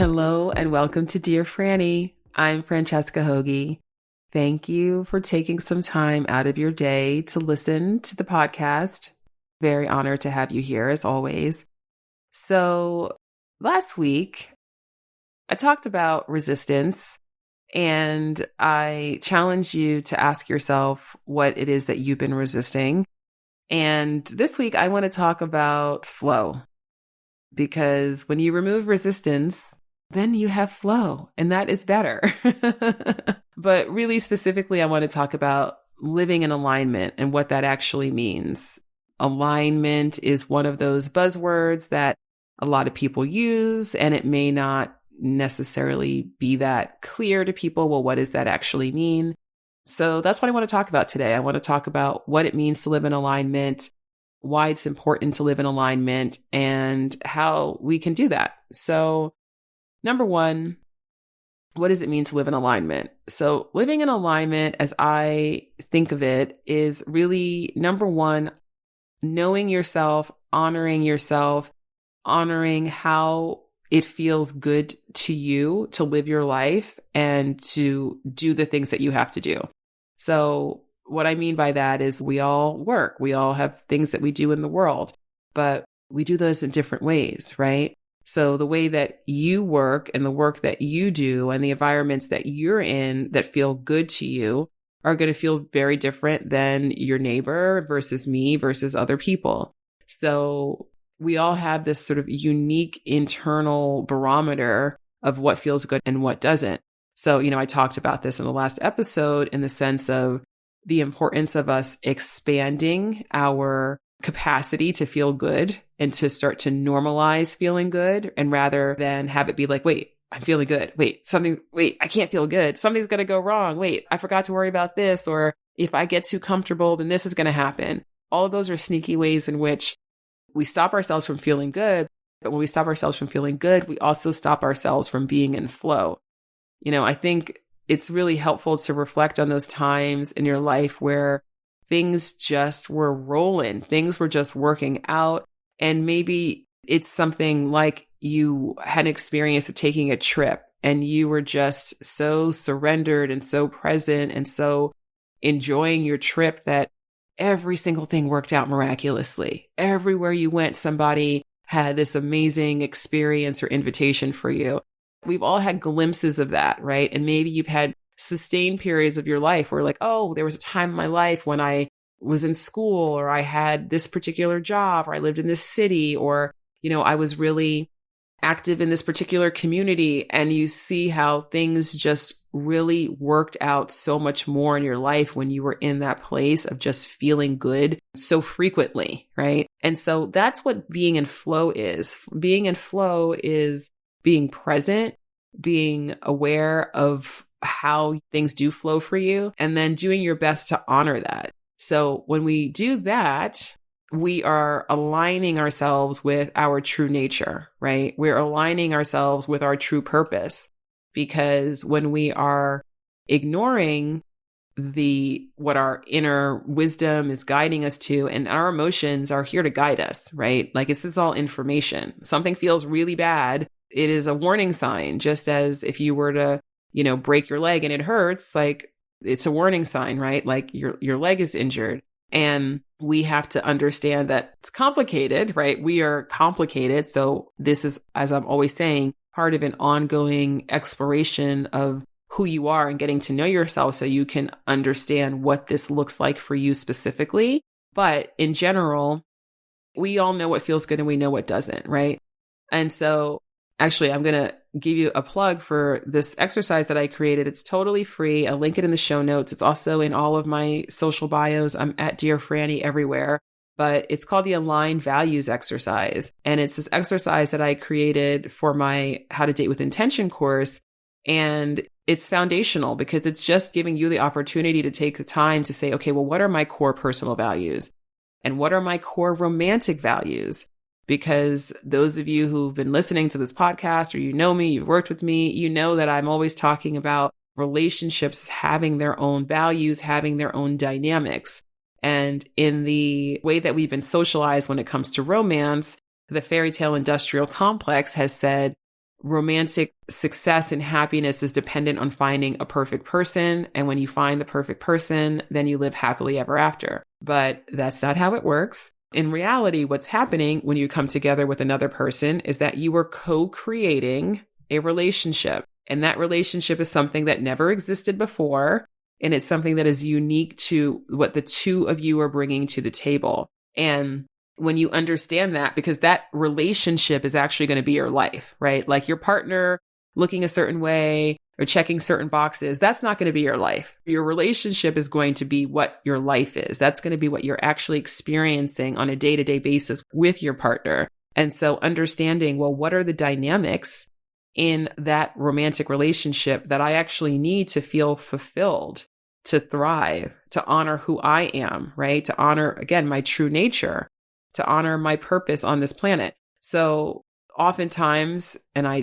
Hello and welcome to Dear Franny. I'm Francesca Hogi. Thank you for taking some time out of your day to listen to the podcast. Very honored to have you here as always. So last week, I talked about resistance and I challenged you to ask yourself what it is that you've been resisting. And this week, I want to talk about flow because when you remove resistance, then you have flow and that is better. But really specifically, I want to talk about living in alignment and what that actually means. Alignment is one of those buzzwords that a lot of people use, and it may not necessarily be that clear to people. Well, what does that actually mean? So that's what I want to talk about today. I want to talk about what it means to live in alignment, why it's important to live in alignment, and how we can do that. So number one, what does it mean to live in alignment? So living in alignment, as I think of it, is really number one, knowing yourself, honoring how it feels good to you to live your life and to do the things that you have to do. So what I mean by that is we all work. We all have things that we do in the world, but we do those in different ways, right? So the way that you work and the work that you do and the environments that you're in that feel good to you are going to feel very different than your neighbor versus me versus other people. So we all have this sort of unique internal barometer of what feels good and what doesn't. So, I talked about this in the last episode in the sense of the importance of us expanding our capacity to feel good and to start to normalize feeling good, and rather than have it be like, wait, I'm feeling good. Wait, I can't feel good. Something's going to go wrong. Wait, I forgot to worry about this. Or if I get too comfortable, then this is going to happen. All of those are sneaky ways in which we stop ourselves from feeling good. But when we stop ourselves from feeling good, we also stop ourselves from being in flow. I think it's really helpful to reflect on those times in your life where things just were rolling, things were just working out. And maybe it's something like you had an experience of taking a trip and you were just so surrendered and so present and so enjoying your trip that every single thing worked out miraculously. Everywhere you went, somebody had this amazing experience or invitation for you. We've all had glimpses of that, right? And maybe you've had sustained periods of your life where like, oh, there was a time in my life when I was in school, or I had this particular job, or I lived in this city, or, I was really active in this particular community. And you see how things just really worked out so much more in your life when you were in that place of just feeling good so frequently, right? And so that's what being in flow is. Being in flow is being present, being aware of how things do flow for you, and then doing your best to honor that. So when we do that, we are aligning ourselves with our true nature, right? We're aligning ourselves with our true purpose, because when we are ignoring what our inner wisdom is guiding us to, and our emotions are here to guide us, right? Like this is all information. Something feels really bad. It is a warning sign, just as if you were to, break your leg and it hurts, like it's a warning sign, right? Like your leg is injured. And we have to understand that it's complicated, right? We are complicated. So this is, as I'm always saying, part of an ongoing exploration of who you are and getting to know yourself so you can understand what this looks like for you specifically. But in general, we all know what feels good and we know what doesn't, right? And so actually, I'm going to give you a plug for this exercise that I created. It's totally free. I'll link it in the show notes. It's also in all of my social bios. I'm at Dear Franny everywhere. But it's called the Aligned Values exercise. And it's this exercise that I created for my How to Date with Intention course. And it's foundational because it's just giving you the opportunity to take the time to say, okay, well, what are my core personal values? And what are my core romantic values? Because those of you who've been listening to this podcast, or you know me, you've worked with me, you know that I'm always talking about relationships having their own values, having their own dynamics. And in the way that we've been socialized when it comes to romance, the fairy tale industrial complex has said, romantic success and happiness is dependent on finding a perfect person. And when you find the perfect person, then you live happily ever after. But that's not how it works. In reality, what's happening when you come together with another person is that you are co-creating a relationship. And that relationship is something that never existed before. And it's something that is unique to what the two of you are bringing to the table. And when you understand that, because that relationship is actually going to be your life, right? Like your partner looking a certain way or checking certain boxes, that's not going to be your life. Your relationship is going to be what your life is. That's going to be what you're actually experiencing on a day-to-day basis with your partner. And so understanding, well, what are the dynamics in that romantic relationship that I actually need to feel fulfilled, to thrive, to honor who I am, right? To honor, again, my true nature, to honor my purpose on this planet. So oftentimes, and I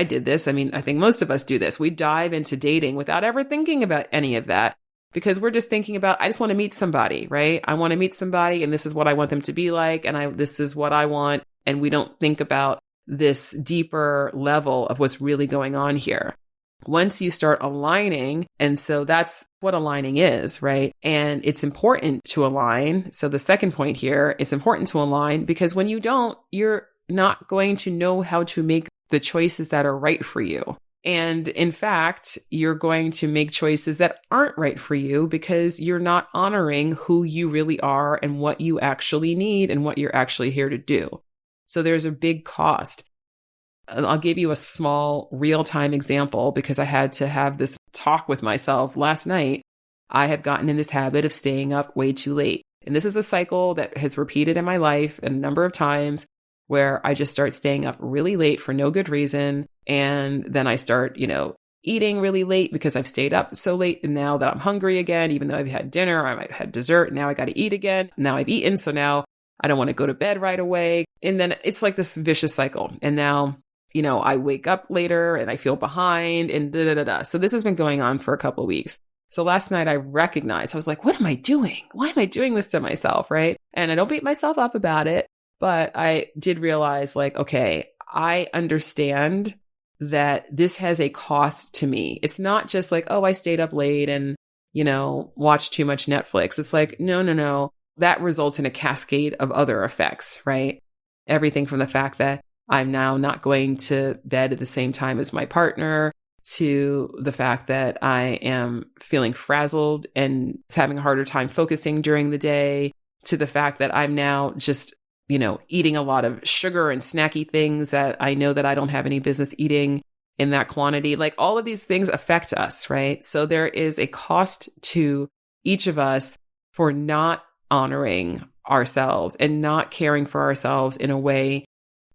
did this. I think most of us do this. We dive into dating without ever thinking about any of that because we're just thinking about, I just want to meet somebody, right? I want to meet somebody and this is what I want them to be like. And this is what I want. And we don't think about this deeper level of what's really going on here. Once you start aligning, and so that's what aligning is, right? And it's important to align. So the second point here, it's important to align because when you don't, you're not going to know how to make the choices that are right for you. And in fact, you're going to make choices that aren't right for you because you're not honoring who you really are and what you actually need and what you're actually here to do. So there's a big cost. I'll give you a small real-time example because I had to have this talk with myself last night. I have gotten in this habit of staying up way too late. And this is a cycle that has repeated in my life a number of times where I just start staying up really late for no good reason. And then I start, eating really late because I've stayed up so late. And now that I'm hungry again, even though I've had dinner, I might have had dessert, now I got to eat again. Now I've eaten. So now I don't want to go to bed right away. And then it's like this vicious cycle. And now, I wake up later and I feel behind and So this has been going on for a couple of weeks. So last night I recognized, I was like, what am I doing? Why am I doing this to myself? Right. And I don't beat myself up about it, but I did realize okay, I understand that this has a cost to me. It's not just I stayed up late and, watched too much Netflix. It's no. That results in a cascade of other effects, right? Everything from the fact that I'm now not going to bed at the same time as my partner, to the fact that I am feeling frazzled and having a harder time focusing during the day, to the fact that I'm now just, eating a lot of sugar and snacky things that I know that I don't have any business eating in that quantity. All of these things affect us, right? So there is a cost to each of us for not honoring ourselves and not caring for ourselves in a way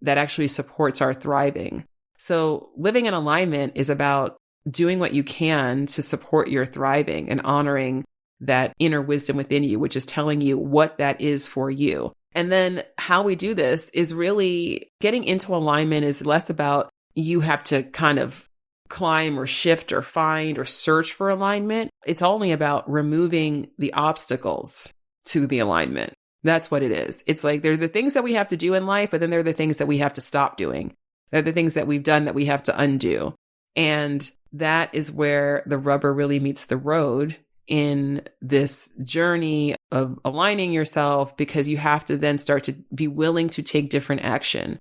that actually supports our thriving. So living in alignment is about doing what you can to support your thriving and honoring that inner wisdom within you, which is telling you what that is for you. And then how we do this is really getting into alignment is less about you have to kind of climb or shift or find or search for alignment. It's only about removing the obstacles to the alignment. That's what it is. It's they're the things that we have to do in life, but then they're the things that we have to stop doing. They're the things that we've done that we have to undo. And that is where the rubber really meets the road in this journey of aligning yourself, because you have to then start to be willing to take different action.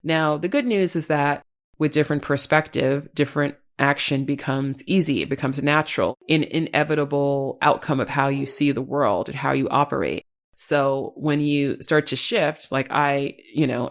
Now, the good news is that with different perspective, different action becomes easy. It becomes natural, an inevitable outcome of how you see the world and how you operate. So when you start to shift, I,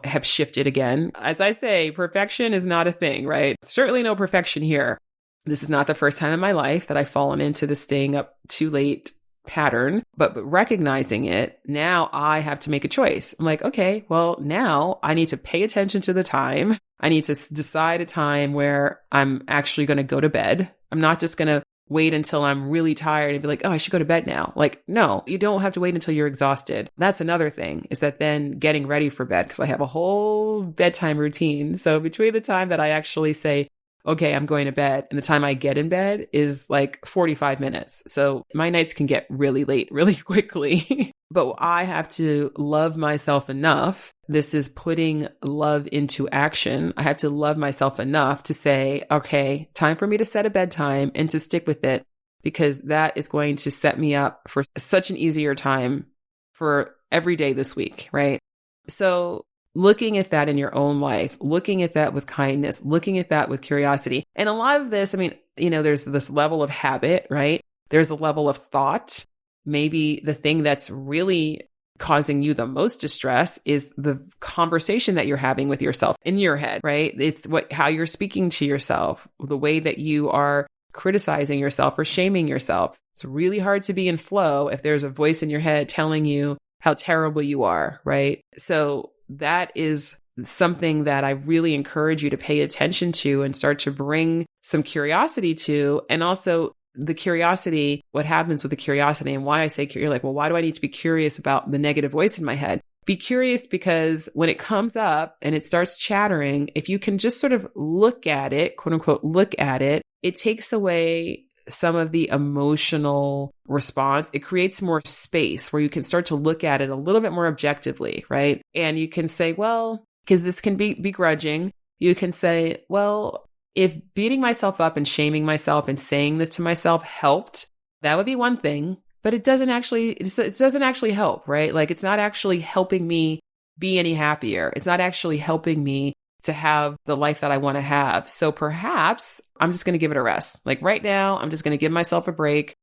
have shifted again, as I say, perfection is not a thing, right? Certainly no perfection here. This is not the first time in my life that I've fallen into the staying up too late pattern, but recognizing it, now I have to make a choice. I'm okay, well, now I need to pay attention to the time. I need to decide a time where I'm actually going to go to bed. I'm not just going to wait until I'm really tired and be I should go to bed now. No, you don't have to wait until you're exhausted. That's another thing, is that then getting ready for bed, because I have a whole bedtime routine. So between the time that I actually say, okay, I'm going to bed. And the time I get in bed is like 45 minutes. So my nights can get really late really quickly. But I have to love myself enough. This is putting love into action. I have to love myself enough to say, okay, time for me to set a bedtime and to stick with it, because that is going to set me up for such an easier time for every day this week, right? So looking at that in your own life, looking at that with kindness, looking at that with curiosity. And a lot of this, I mean, there's this level of habit, right? There's a level of thought. Maybe the thing that's really causing you the most distress is the conversation that you're having with yourself in your head, right? It's how you're speaking to yourself, the way that you are criticizing yourself or shaming yourself. It's really hard to be in flow if there's a voice in your head telling you how terrible you are, right? So that is something that I really encourage you to pay attention to and start to bring some curiosity to. And also the curiosity, what happens with the curiosity, and why I say, you're like, well, why do I need to be curious about the negative voice in my head? Be curious because when it comes up and it starts chattering, if you can just sort of look at it, quote unquote, look at it, it takes away some of the emotional response. It creates more space where you can start to look at it a little bit more objectively, right? And you can say, well, because this can be begrudging, you can say, well, if beating myself up and shaming myself and saying this to myself helped, that would be one thing, but it doesn't actually help, right? Like it's not actually helping me be any happier. It's not actually helping me to have the life that I want to have. So perhaps I'm just going to give it a rest. Like right now, I'm just going to give myself a break.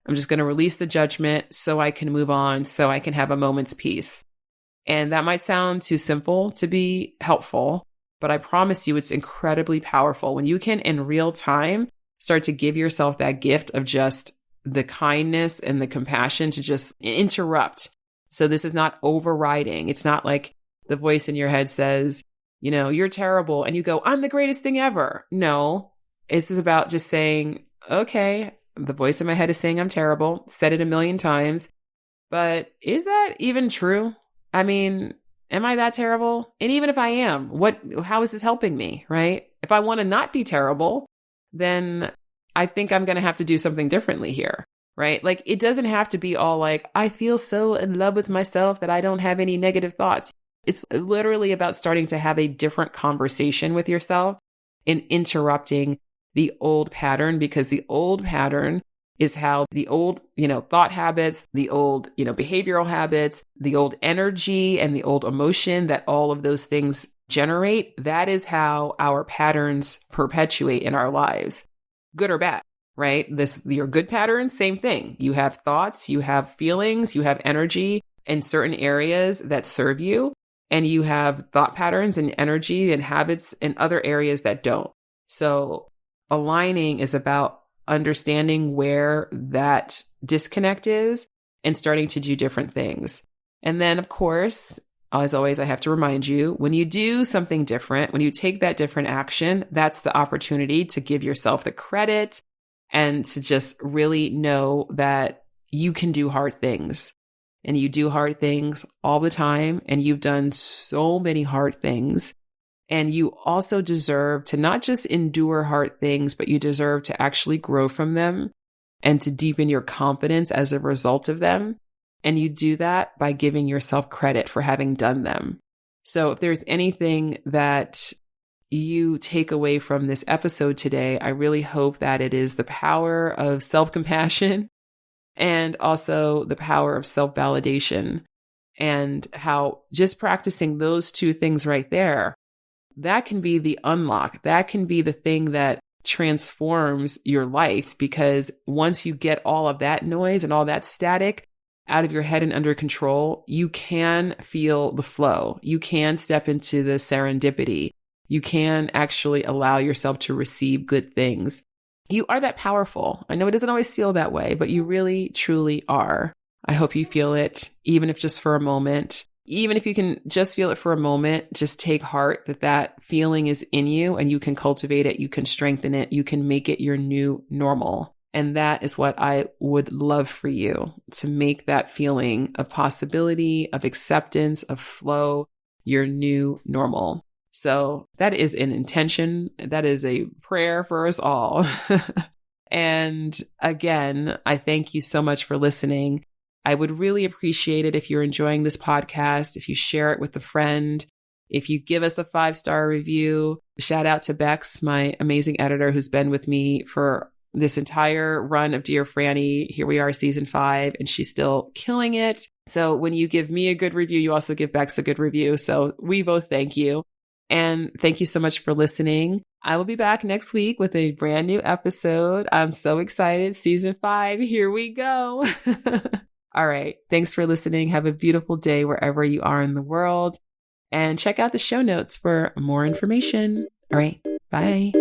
I'm just going to release the judgment so I can move on, so I can have a moment's peace. And that might sound too simple to be helpful, but I promise you it's incredibly powerful when you can in real time start to give yourself that gift of just the kindness and the compassion to just interrupt. So this is not overriding. It's not like the voice in your head says, you're terrible. And you go, I'm the greatest thing ever. No, it's about just saying, okay, the voice in my head is saying I'm terrible. Said it a million times, but is that even true? I mean, am I that terrible? And even if I am, how is this helping me, right? If I want to not be terrible, then I think I'm going to have to do something differently here, right? Like it doesn't have to be all like, I feel so in love with myself that I don't have any negative thoughts. It's literally about starting to have a different conversation with yourself and interrupting the old pattern, because the old pattern is how the old, thought habits, the old, behavioral habits, the old energy and the old emotion that all of those things generate. That is how our patterns perpetuate in our lives, good or bad, right? Your good patterns, same thing. You have thoughts, you have feelings, you have energy in certain areas that serve you. And you have thought patterns and energy and habits in other areas that don't. So aligning is about understanding where that disconnect is and starting to do different things. And then, of course, as always, I have to remind you, when you do something different, when you take that different action, that's the opportunity to give yourself the credit and to just really know that you can do hard things. And you do hard things all the time, and you've done so many hard things. And you also deserve to not just endure hard things, but you deserve to actually grow from them and to deepen your confidence as a result of them. And you do that by giving yourself credit for having done them. So if there's anything that you take away from this episode today, I really hope that it is the power of self-compassion and also the power of self-validation, and how just practicing those two things right there, that can be the unlock. That can be the thing that transforms your life, because once you get all of that noise and all that static out of your head and under control, you can feel the flow. You can step into the serendipity. You can actually allow yourself to receive good things. You are that powerful. I know it doesn't always feel that way, but you really, truly are. I hope you feel it, even if just for a moment. Even if you can just feel it for a moment, just take heart that that feeling is in you and you can cultivate it, you can strengthen it, you can make it your new normal. And that is what I would love for you, to make that feeling of possibility, of acceptance, of flow, your new normal. So that is an intention. That is a prayer for us all. And again, I thank you so much for listening. I would really appreciate it if you're enjoying this podcast, if you share it with a friend, if you give us a 5-star review. Shout out to Bex, my amazing editor who's been with me for this entire run of Dear Franny. Here we are, season 5, and she's still killing it. So when you give me a good review, you also give Bex a good review. So we both thank you. And thank you so much for listening. I will be back next week with a brand new episode. I'm so excited. Season 5, here we go. All right. Thanks for listening. Have a beautiful day wherever you are in the world. And check out the show notes for more information. All right. Bye.